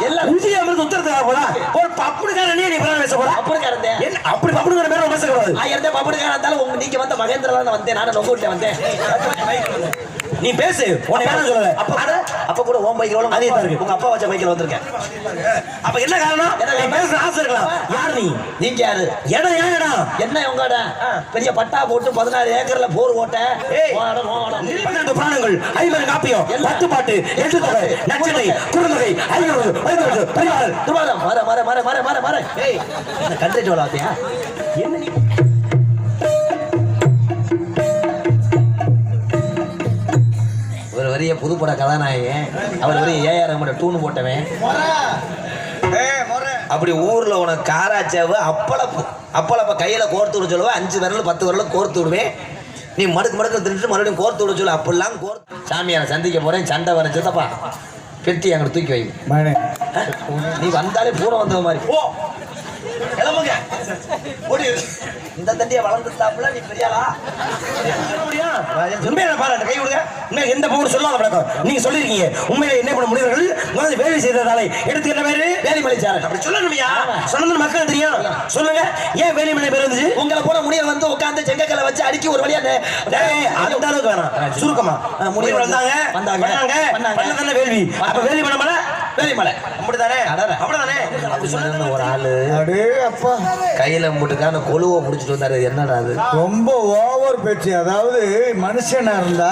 எல்லாம் விஜய் அமிர்த உத்தரத்துக்காக போடா ஒரு பப்புடுக்கார நீ பேச போற பப்புடுக்காரன் என்ன அப்படி பப்புடுக்கார பேர பேசக்கூடாது ஆயிரத்தே பப்புடுக்காரன் இருந்தாலும் உங்க நீங்க வந்த மகேந்திரா தான் வந்தேன் நானும் உங்க வீட்டுல வந்தேன் நீ பேசு உன்னை வேணாம் சொல்லல அப்ப கூட ஓம் பைக்கோட அதே தான் இருக்கு உங்க அப்பா வச்ச பைக்கில் வந்திருக்கேன் அப்ப என்ன காரணம் நீ பேச ஆசை இருக்கலாம் யார் நீங்க யாரு இடம் ஏன் இடம் என்ன உங்க இடம் பெரிய பட்டா போட்டு 16 ஏக்கர்ல போர் ஓட்ட 22 புராணங்கள் 50 காப்பியம் 10 பாட்டு 8 தொகை நச்சனை குறுந்தொகை 500 பரிவாரம் துவாரம் மர மர மர மர மர மர ஏய் கண்டிட்டு வளாத்தியா என்ன நீ வரிய புதுப்பட கதாநாயகன் அவர் வரிய ஏஆர் டூனு போட்டவன் அப்படி ஊர்ல உனக்கு காராச்சாவு அப்பளப்ப கையில கோர்த்து விட சொல்லுவேன் 5 விரல் 10 விரல் கோர்த்து விடுவேன் நீ மடுக்கு தின்னுட்டு மறுபடியும் கோர்த்து விட சொல்லு அப்படிலாம் சாமியாரை சந்திக்க போறேன் சண்டை வரைச்சதப்பா பெட்டி அங்க தூக்கி வை நீ வந்தாலே பூரா வந்த மாதிரி ஓ கிளம்புங்க இந்த தண்டியை வளர்ந்துட்டாப்புல நீ பெரியாளா உண்மையில பாரு கை விடுங்க எந்த பவுன் சொல்லாத பழக்கம் நீங்க சொல்லிருக்கீங்க உண்மையில என்ன பண்ண முடியவர்கள் வேலை செய்ததாலே எடுத்துக்கிட்ட பேரு வேலிமலை சாரன் அப்படி சொல்லணுமையா சொன்னது மக்கள் தெரியும் சொல்லுங்க ஏன் வேலிமலை பேர் வந்துச்சு உங்களை போல முடியல் வந்து உட்காந்து செங்கக்கல்ல வச்சு அடிக்கி ஒரு வழியா அந்த அளவுக்கு வேணாம் சுருக்கமா முடியல் வந்தாங்க வேள்வி அப்ப வேலி மலை வேலிமலை அப்படித்தானே அப்படித்தானே ஒரு ஆளு அப்பா கையில முட்டுக்கான கொழுவை முடிச்சுட்டு வந்தாரு என்னடா அது ரொம்ப ஓவர் பேச்சு அதாவது மனுஷனா இருந்தா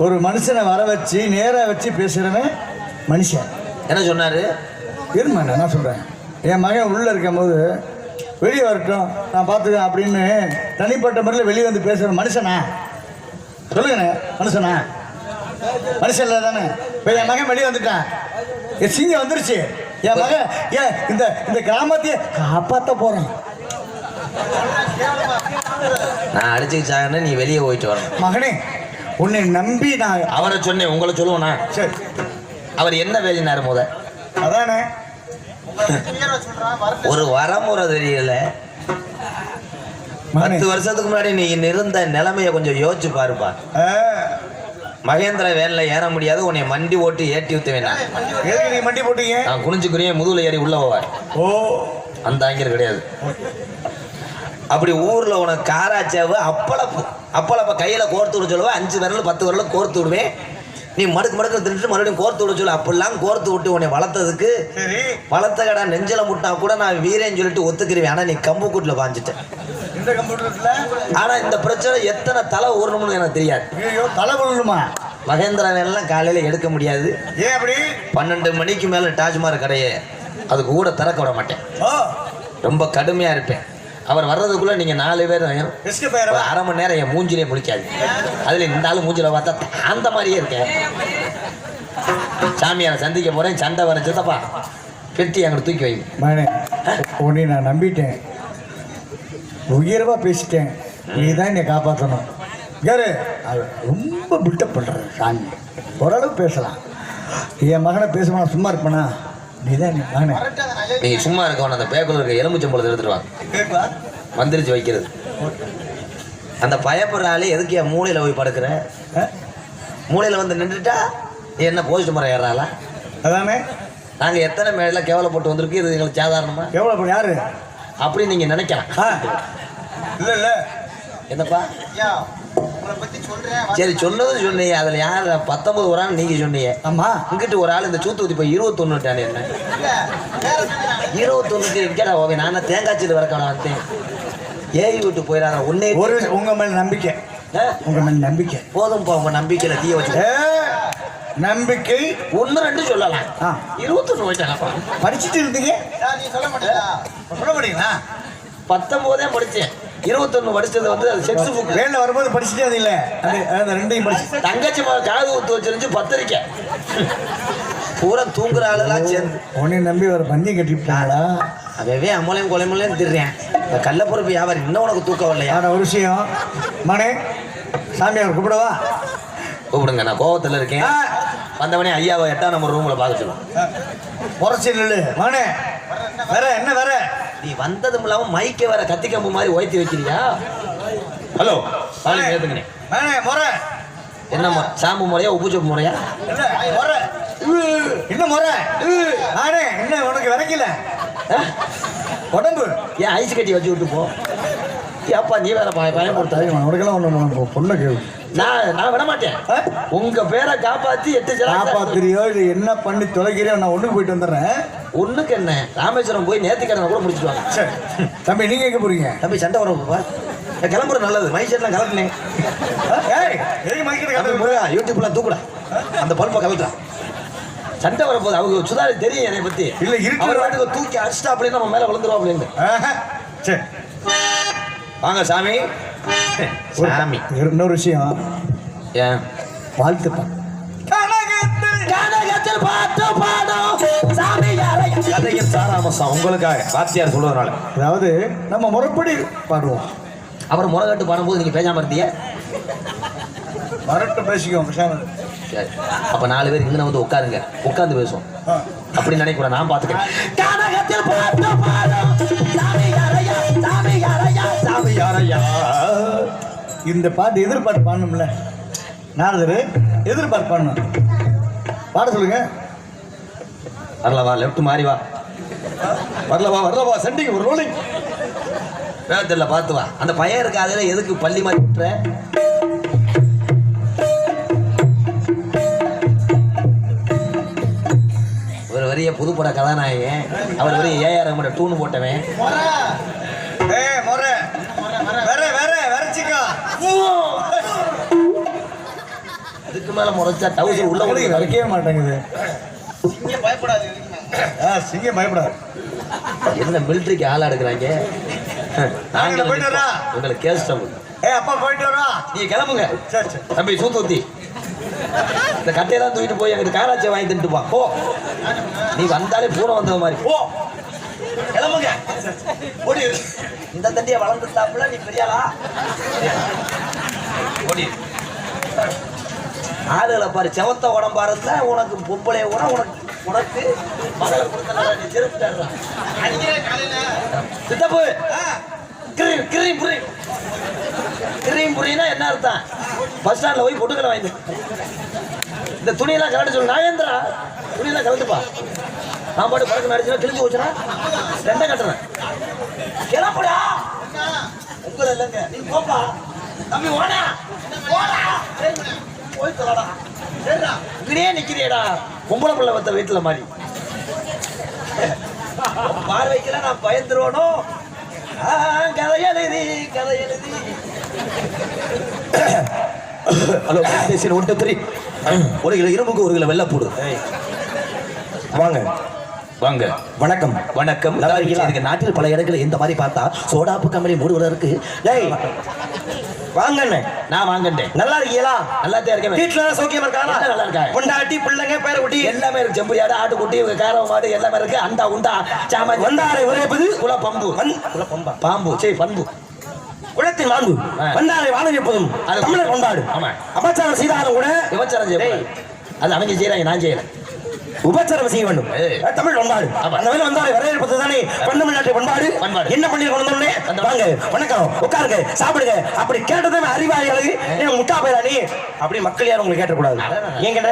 ஒரு மனுஷனை வர வச்சு நேரா வச்சு பேசுறவன் மனுஷன் என்ன சொன்னாரு இருமா என்ன சொல்றேன் என் மகன் உள்ள இருக்கும் போது வெளியே வரட்டும் நான் பார்த்துக்கேன் அப்படின்னு தனிப்பட்ட முறையில் வெளியே வந்து பேசுற மனுஷனா சொல்லுங்கண்ணே மனுஷனா மனுஷன் இல்லை தானே இப்போ என் மகன் வெளியே வந்துட்டான் என் சிங்கம் வந்துருச்சு என் மகன் ஏன் இந்த கிராமத்தையே காப்பாற்ற போறான் நான் அடிச்சுக்கிச்சாங்கன்னா நீ வெளியே போயிட்டு வரணும் மகனே உன்னை நம்பி நான் அவரை சொன்னேன் உங்களை சொல்லுவேண்ணா சரி அவர் என்ன வேலைனாரு முத அதானே ஒரு வரமுறை தெரியல 10 வருஷத்துக்கு முன்னாடி நீ இருந்த நிலைமைய கொஞ்சம் யோசிச்சு பாருப்பா மகேந்திர வேன்ல ஏற முடியாது உன்னை மண்டி ஓட்டு ஏற்றி ஊத்த வேணாம் நீ மண்டி போட்டீங்க நான் குனிஞ்சுக்குரிய முதுகுல ஏறி உள்ள போவார் ஓ அந்த ஆங்கிலம் கிடையாது அப்படி ஊர்ல உனக்கு காராச்சாவு அப்பளப்ப கையில கோர்த்து விட சொல்லுவேன் 5 விரல் 10 விரல் கோர்த்து விடுவேன் நீ மடுக்கு தின்னுட்டு மறுபடியும் கோர்த்து விட சொல்லு அப்படிலாம் கோர்த்து விட்டு உன்னை வளர்த்ததுக்கு வளர்த்த கடா நெஞ்சில முட்டா கூட நான் வீரேன்னு சொல்லிட்டு ஒத்துக்கிறேன் ஆனா நீ கம்பு கூட்டுல பாஞ்சிட்டேன் ஆனா இந்த பிரச்சனை எத்தனை தலை ஊறணும்னு எனக்கு தெரியாது தலை ஊறணுமா மகேந்திர வேலாம் காலையில எடுக்க முடியாது ஏன் அப்படி 12 மணிக்கு மேல டாஜ்மார் கடையை அதுக்கு கூட திறக்க விட மாட்டேன் ரொம்ப கடுமையா இருப்பேன் அவர் வர்றதுக்குள்ள நீங்க 4 பேர் 1/2 மணி நேரம் என் மூஞ்சிலே முழிக்காது அதுல இந்த ஆளு மூஞ்சில பார்த்தா அந்த மாதிரியே இருக்கேன் சாமியாரை சந்திக்க போறேன் சண்டை வரைச்சதப்பா பெட்டி அங்க தூக்கி வை உன்னை நான் நம்பிட்டேன் உயர்வா பேசிட்டேன் நீ தான் என்னை காப்பாற்றணும் யாரு ரொம்ப பில்டப் பண்ற சாமி ஓரளவு பேசலாம் என் மகனை பேசுவான் சும்மா இருப்பானா நீதான் மகனே நீ சும்மா இருக்கவன அந்த பேக்குள்ள இருக்க எலும்புச்சம்பளத்தை எடுத்துருவாங்க மந்திரிச்சு வைக்கிறது அந்த பயப்படுற ஆளே எதுக்கு என் மூளையில போய் படுக்கிற மூளையில வந்து நின்றுட்டா நீ என்ன போஸ்ட் முறை ஏறாளா அதானே நாங்க எத்தனை மேல கேவலப்பட்டு வந்திருக்கு இது எங்களுக்கு சாதாரணமா கேவலப்பட்டு யாரு அப்படி நீங்க நினைக்கலாம் இல்ல என்னப்பா சரி சொன்னதும் சொன்னீங்க அதுல யார் 19 ஒரு ஆள் நீங்க சொன்னீங்க ஆமா இங்கிட்டு ஒரு ஆள் இந்த சூத்து இப்ப 21 என்ன 21 எங்கடா ஓகே நான் தேங்காய்ச்சல் வரக்கான வந்தேன் ஏறி விட்டு போயிடாத உன்னே உங்க மேல நம்பிக்கை நம்பிக்கை போதும்பா உங்க நம்பிக்கையில தீய வச்சு நம்பிக்கை 1 2 சொல்லலாம் 21 போயிட்டாங்கப்பா படிச்சுட்டு இருந்தீங்க சொல்ல மாட்டீங்களா 19 படிச்சேன் 21 படிச்சது வந்து அது செக்ஸ் புக் வேலை வரும்போது படிச்சுட்டே அது இல்ல அந்த ரெண்டையும் படிச்சு தங்கச்சி காது ஊத்து வச்சிருந்து பத்திரிக்கை பூரா தூங்குற ஆளெல்லாம் சேர்ந்து உன்னை நம்பி ஒரு பந்தி கட்டிவிட்டாங்களா அவவே அம்மளையும் கொலைமலையும் திடுறேன் இந்த கள்ளப்பொறுப்பு வியாபாரி இன்னும் உனக்கு தூக்கம் இல்லையா ஒரு விஷயம் மனே சாமியார் கூப்பிடவா கூப்பிடுங்க நான் கோவத்தில் இருக்கேன் வந்தவனே ஐயாவை 8ஆம் நம்பர் ரூம்ல பார்க்க சொல்லுவேன் முறைச்சி நில்லு மனே வேற என்ன வேற நீ வந்ததும் இல்லாம மைக்க வேற கத்தி கம்பு மாதிரி ஓய்த்தி வைக்கிறியா ஹலோ ஏத்துங்கண்ணே முறை என்ன சாம்பு முறையா உப்பு சோப்பு முறையா? என்ன முறை? நானே என்ன உனக்கு விளக்கல உடம்பு ஏன் ஐஸ் கட்டி வச்சு விட்டு போ. ஏப்பா நீ வேற பயம் கொடுத்தாரு. உனக்கெல்லாம் ஒன்று பொண்ணு கேள்வி. நான் விட மாட்டேன். உங்க பேரை காப்பாத்தி 8 காப்பாத்திரியோ இல்லை என்ன பண்ணி தொலைக்கிறியோ நான் ஒண்ணுக்கு போயிட்டு வந்துடுறேன். ஒண்ணுக்கு என்ன ராமேஸ்வரம் போய் நேர்த்திக்கடனை கூட முடிச்சுட்டு வாங்க. சரி தம்பி நீங்க எங்க போறீங்க? தம்பி சண்டை வரப்பா கிளம்புற நல்லது. மைசெட்லாம் கலட்டினேன். யூடியூப்ல தூக்குடா அந்த பல்பை கலட்டா. சண்டை வரப்போது அவங்க சுதாரி தெரியும் என்னை பத்தி. இல்ல இருக்கு தூக்கி அடிச்சிட்டா அப்படின்னு நம்ம மேல விழுந்துரும் அப்படின்னு. சரி வாங்க சாமி. சாமி இன்னொரு விஷயம். ஏன் வாழ்த்துப்பா கதையின் சாராமசம் உங்களுக்காக வாத்தியார் சொல்லுவதனால. அதாவது நம்ம முறைப்படி பாடுவோம். அவர் முறைகட்டு பாடும்போது நீங்க பேசாம இருந்தீங்க. மரட்டு பேசிக்கோங்க. சரி அப்ப 4 பேர் இங்க வந்து உட்காருங்க. உட்கார்ந்து பேசுவோம். அப்படி நினைக்கூடாது. நான் பாத்துக்கிறேன். இந்த பாட்டு எதிர்பார்த்து பாடணும்ல. நாரதரு எதிர்பார்த்து பாடணும். பாட சொல்லுங்க. வரலவா லெஃப்ட் மாறி வா. வரலவா சென்டிங் ஒரு ரோலிங் வேகத்தில் பார்த்து வா. அந்த பையன் இருக்கு அதில் எதுக்கு பள்ளி மாதிரி விட்டுற? ஒரு வரிய புதுப்பட கதாநாயகன். அவர் வரிய ஏஆர் ரஹ்மான் டூனு போட்டவன். அதுக்கு மேல முறைச்சா டவுசர் உள்ள வரைக்கவே மாட்டேங்குது. சிங்கம் பயப்படாது. என்ன மிலிட்டரிக்கு ஆளா எடுக்கிறாங்க. உங்களுக்கு கேஸ் அப்பா போயிட்டு வரா. நீங்க கிளம்புங்க. தம்பி சூத்தூத்தி இந்த கட்டையெல்லாம் தூக்கிட்டு போய் எங்கிட்ட காராட்சியை வாங்கி தின்ட்டுப்பா. போ நீ வந்தாலே பூனை வந்த மாதிரி போ. கிளம்புங்க. ஓடி இந்த தண்டியை வளர்ந்துட்டாப்புல நீ பெரியாளா? ஓடி ஆளுகளை பாரு. செவத்த உடம்பா இருந்தா உனக்கு பொம்பளைய கூட உனக்கு மகளை கொடுத்தா நீ திருப்பிட்டாடுறா. சித்தப்பு கிரீம் புரினா என்ன அர்த்தம்? பஸ் ஸ்டாண்ட்ல போய் பொட்டுக்கடை வாங்கி இந்த துணியெல்லாம் கலட்டு சொல்லு. நாகேந்திரா துணியெல்லாம் கலட்டுப்பா. நான் பாட்டு பழக்கம் நடிச்சுனா கிழிஞ்சு போச்சுனா ரெண்டை கட்டுறேன். கிளம்புடா. உங்களை இல்லைங்க நீ போப்பா. தம்பி ஓடா போய் சொல்லடா. இங்கேயே நிக்கிறியடா பொம்பளை பிள்ளை வந்த வீட்டுல மாதிரி. பார்வைக்கெல்லாம் நான் பயந்துருவனோ. கதை எழுதி ஹலோ பேசின 1 2 3 1 கிலோ இரும்புக்கு 1 கிலோ வெள்ளை போடு. வாங்க வணக்கம். நல்லா இருக்கீங்களா? இதுக்கு நாட்டில் பல இடங்களில் இந்த மாதிரி பார்த்தா சோடாப்பு கம்பெனி மூடுவதற்கு வாங்கண்ணே. நான் வாங்கண்டேன். நல்லா இருக்கீங்களா? நல்லா தான் இருக்கேன். வீட்டுல சௌக்கியமா இருக்காங்களா? நல்லா இருக்காங்க. பொண்டாட்டி பிள்ளைங்க பேர குட்டி எல்லாமே இருக்கு. செம்புரியாடு ஆட்டு குட்டி காரவ மாடு எல்லாமே இருக்கு. அண்டா உண்டா சாமான் வந்தாரை உரைப்பது குல பம்பு. குல பம்பா பாம்பு சரி பண்பு குளத்தின் மாண்பு வந்தாரை வாழ வைப்பதும் தமிழர் கொண்டாடு. ஆமா அபச்சாரம் செய்தாலும் கூட விபச்சாரம் செய்ய அது அவங்க செய்யறாங்க. நான் செய்யறேன். உபச்சாரம் செய்ய வேண்டும். தமிழ் பண்பாடு. அந்த வேலை வந்தாலே வரவேற்பது தானே தமிழ்நாட்டு பண்பாடு. என்ன பண்ணி கொண்டு வாங்க வணக்கம் உட்காருங்க சாப்பிடுங்க அப்படி கேட்டதுமே அறிவாளிகளுக்கு முட்டா போயிடா நீ அப்படி மக்கள் யாரும் உங்களுக்கு கேட்டக்கூடாது. என்கிட்ட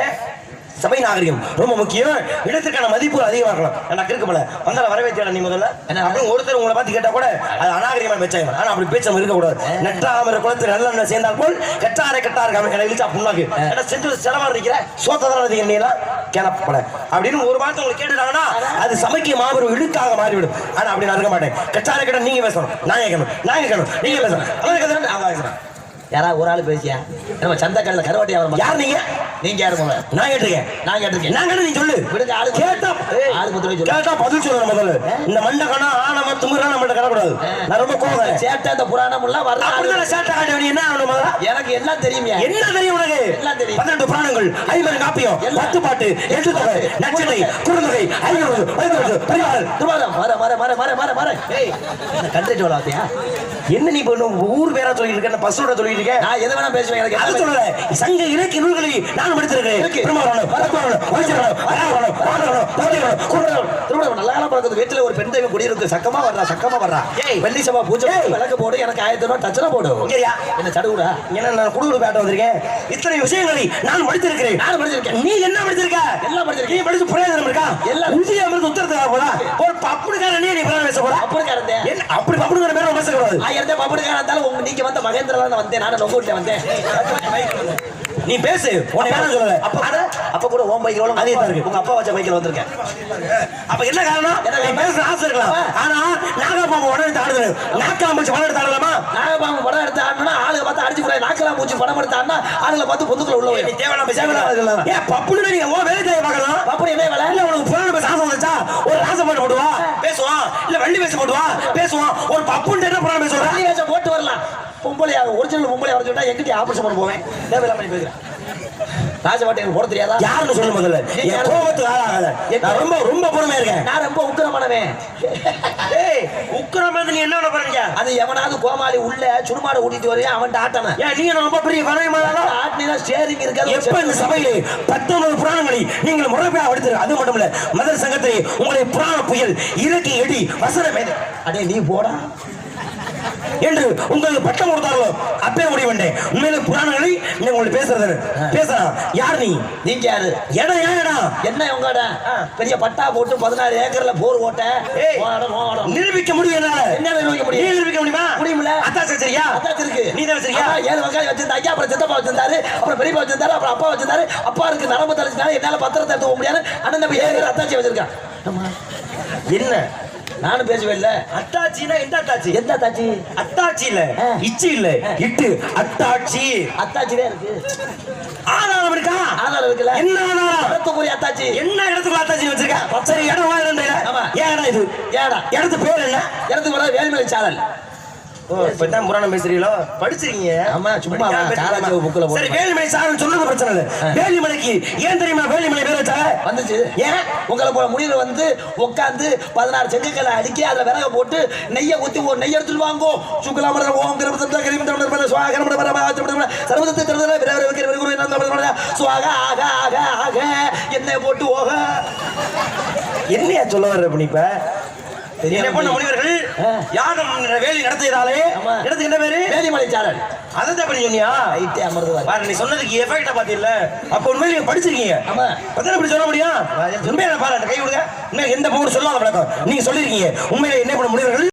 சபை நாகரிகம் ரொம்ப முக்கியம். இடத்துக்கான மதிப்பு அதிகமாக இருக்கலாம். எனக்கு இருக்குமல வந்தால வரவேற்ற நீ முதல்ல அப்படின்னு ஒருத்தர் உங்களை பார்த்து கேட்டா கூட அது அநாகரிகமா பேச்சாங்க. ஆனா அப்படி பேச்ச இருக்கக்கூடாது. நெட்டாமர குளத்தில் நல்ல சேர்ந்தால் போல் கெட்டாரை கெட்டாரு இழிச்சா புண்ணாக்கு சென்று செலவா இருக்கிற சோத்ததான் நீ கேளப்பட அப்படின்னு ஒரு வார்த்தை உங்களுக்கு கேட்டுட்டாங்கன்னா அது சமைக்க மாபெரும் இழுக்காக மாறிவிடும். ஆனா அப்படி நான் இருக்க மாட்டேன். கெட்டாரை கேட்ட நீங்க பேசணும். நான் கேட்கணும் நீங்க பேசணும். யாராவது ஒரு ஆள் பேசியா நம்ம சந்தக்கல்ல கருவாட்டி ஆகும். யார் நீங்க யாரு போல? நான் கேட்டிருக்கேன். நீ சொல்லு. விடுங்க ஆளு கேட்டா பதில் சொல்லணும். முதல்ல இந்த மண்டகனா ஆனம துமுறா நம்மள்ட்ட கடக்கூடாது. நான் ரொம்ப கோவம். சேட்டை இந்த புராணம் எல்லாம் வரல. சேட்டை காட்ட வேண்டிய என்ன ஆகணும்? முதல்ல எனக்கு எல்லாம் தெரியும். என்ன தெரியும் உனக்கு? எல்லாம் தெரியும். 12 புராணங்கள் 50 காப்பியம் 10 பாட்டு 8 தொகை நச்சினை குறுந்தொகை 500 பரிவாரம் துபாரம் மர கண்டிட்டு வளாத்தியா என்ன நீ ஊர் பேரா சொல்லிட்டு இருக்க? பசோட சொல்லிட்டு இருக்க? நான் எதை வேணா பேசுவேன். எனக்கு அது சொல்லல. சங்க இலக்கிய நூல்களை நான் படித்திருக்கிறேன். நல்லா பக்கத்து வீட்டுல ஒரு பெண் தெய்வம் குடியிருக்கு. சக்கமா வர்றா. ஏய் வெள்ளி சபா பூஜை விளக்கு போடு, எனக்கு 1000 ரூபாய் டச்சனா போடு. சரியா? என்ன சடுகுடா? என்ன நான் குடுகுடு பேட்ட வந்திருக்கேன். இத்தனை விஷயங்களை நான் படித்திருக்கிறேன். நீ என்ன படிச்சிருக்க? எல்லாம் படிச்சிருக்கேன். நீ படிச்சு பிரயோஜனம் இருக்கா? எல்லாம் இந்தியா அமிர்த உத்தரத்துல போடா. ஒரு பப்புடுக்கார நீ பிரயோஜனம் பேச போறா? பப்புடுக்காரந்தே. என்ன அப்படி பப்புடுங்கிற பேரை பேச கூடாது. ஆயிரந்தே பப்புடுக்காரன் இருந்தாலும் நீங்க வந்த மகேந்திரல தான் வந்தேன். நான் உங்க வீட்டுல வந்தேன். நீ பேசு. உன்னை யாரும் சொல்லல. அப்ப கூட ஓம் பைக்கில் அதே தான் இருக்கு. உங்க அப்பா வச்ச பைக்கில் வந்திருக்கேன். அப்ப என்ன காரணம்? நீ பேச ஆசை இருக்கலாம். ஆனா நாகப்பாம்பு உடனே எடுத்து ஆடுது. நாக்கலாம் பூச்சி படம் எடுத்து ஆடலாமா? நாகப்பாம்பு படம் எடுத்து ஆடணும்னா ஆளுங்க பார்த்து அடிச்சு கூட நாக்கலாம் பூச்சி படம் எடுத்து ஆடினா ஆளுங்களை பார்த்து பொந்துக்குள்ள உள்ள போய் தேவையில்லாம ஏன் பப்புனு நீங்க ஓ வேலை தேவை பார்க்கலாம். பப்புனு என்ன வேலை? இல்ல உனக்கு புறான பேச ஆசை வந்துச்சா? ஒரு ராசம் போட்டு போடுவா பேசுவான். இல்ல வள்ளி பேச போடுவா பேசுவான். ஒரு பப்புன்னு என்ன புறான பேசுவான்? வள்ளி வேஷம் போட்டு வரலாம். பொம்பளையாக ஒரிஜினல் பொம்பளை வர சொன்னா எங்கிட்ட ஆபரேஷன் பண்ண போவேன். தேவையில்லாம பண்ணி போய்க்கிறேன். ராஜபாட்டி எனக்கு போட தெரியாதா? யாருன்னு சொல்ல முதல்ல. என் கோபத்துக்கு ஆளாகாத. நான் ரொம்ப ரொம்ப பொறுமையா இருக்கேன். நான் ரொம்ப உக்கிரமானவன். ஏய் உக்கிரமா நீ என்ன பண்ண போறீங்க? அது எவனாவது கோமாளி உள்ள சுடுமாட ஊட்டிட்டு வரையா அவன் ஆட்டன. ஏன் நீங்க ரொம்ப பெரிய வரையமாடா? ஆட்னினா ஸ்டேரிங் இருக்காது. எப்ப இந்த சபையிலே 19 புராணங்களை நீங்கள் முறைப்பா எடுத்து அது மட்டும் இல்ல மதர் சங்கத்திலே உங்களை புராண புயல் இலக்கி எடி வசன மேலே அடே நீ போடா என்று உங்களுக்கு பட்டம் கொடுத்தாரோ அப்பே முடிவு வேண்டேன். உண்மையிலே புராணங்களை நீங்க உங்களுக்கு பேசலாம். யார் நீ? நீங்க யாரு? இடம் ஏன் இடம்? என்ன உங்க இடம்? பெரிய பட்டா போட்டு 16 ஏக்கர்ல போர் ஓட்ட நிரூபிக்க முடியும். என்னால என்ன நிரூபிக்க முடியும்? நிரூபிக்க முடியுமா? முடியுமில்ல. அத்தாச்சு சரியா? அத்தாச்சு இருக்கு. நீ தான் சரியா? 7 வங்காயம் வச்சிருந்தா. ஐயா அப்புறம் சித்தப்பா வச்சிருந்தாரு, அப்புறம் பெரியப்பா வச்சிருந்தாரு, அப்புறம் அப்பா வச்சிருந்தாரு. அப்பா இருக்கு நரம்பு தலைச்சினால என்னால பத்திரத்தை எடுத்து போக முடியாது. அண்ணன் தம்பி 7 பேர் அத்தாச்சி வச்சிருக்கான். என்ன நானும் பேசவே இல்ல. அத்தாச்சினா எந்த அத்தாச்சி? எந்த அத்தாச்சி? அத்தாச்சி இல்ல இச்சி இல்ல இட்டு அத்தாச்சி. அத்தாச்சிலே இருக்கு. ஆதாரம் இருக்கா? ஆதாரம் இருக்குல்ல. என்ன ஆதாரம்? இடத்துக்குரிய அத்தாச்சி. என்ன இடத்துக்குள்ள அத்தாச்சி வச்சிருக்க? சரி இடம் வாங்க. ஆமா. ஏன் இடம் இது? ஏடா இடத்து பேர் என்ன? இடத்துக்கு போனா வேலுமலை சாரல். இப்பதான் புராணம் பேசுறீங்களோ? படிச்சிருக்கீங்க? ஆமா சும்மா சாராஜி புக்ல போடு. சரி வேலுமலை சாரல் சொன்னது பிரச்சனை இல்ல. வேலுமலைக்கு ஏன் தெரியுமா வேலுமலை பேர் வச்சாங்க? வந்துச்சு. ஏன் உங்களை போல முடியல வந்து உட்காந்து 16 செங்கக்கல்ல அடுக்கி அதுல விறக போட்டு நெய்யை ஊத்தி ஒரு நெய் எடுத்துட்டு வாங்கோ சுக்கலாமர ஓம் கிரமதம் கிரமதம் கிரமதம் சுவாக கிரமதம் பரம சர்வதத்தை தரதல விரவர வைக்கிற குரு என்ன சுவாக ஆக ஆக ஆக எண்ணெய் போட்டு ஓக. என்னையா சொல்ல வர்ற இப்ப? என்ன பண்ண முனிவர்கள் யாகம் வேலி நடத்தியதாலே இடத்துக்கு என்ன பேரு? வேலிமலை சாரல். அதான் பண்ணி சொன்னியா? ஐட்டே அமர்ந்துவார். பாரு நீ சொன்னதுக்கு எஃபெக்ட்டா பாத்தீல்ல. அப்ப உண்மையில நீங்க படிச்சிருக்கீங்க. ஆமா. பத்தன இப்படி சொல்ல முடியும்? உண்மையில பாரு கை விடுங்க. உண்மையில எந்த பொண்ணு சொல்லாத வழக்கம். நீங்க சொல்லிருக்கீங்க. உண்மையில என்ன பண்ண முனிவர்கள்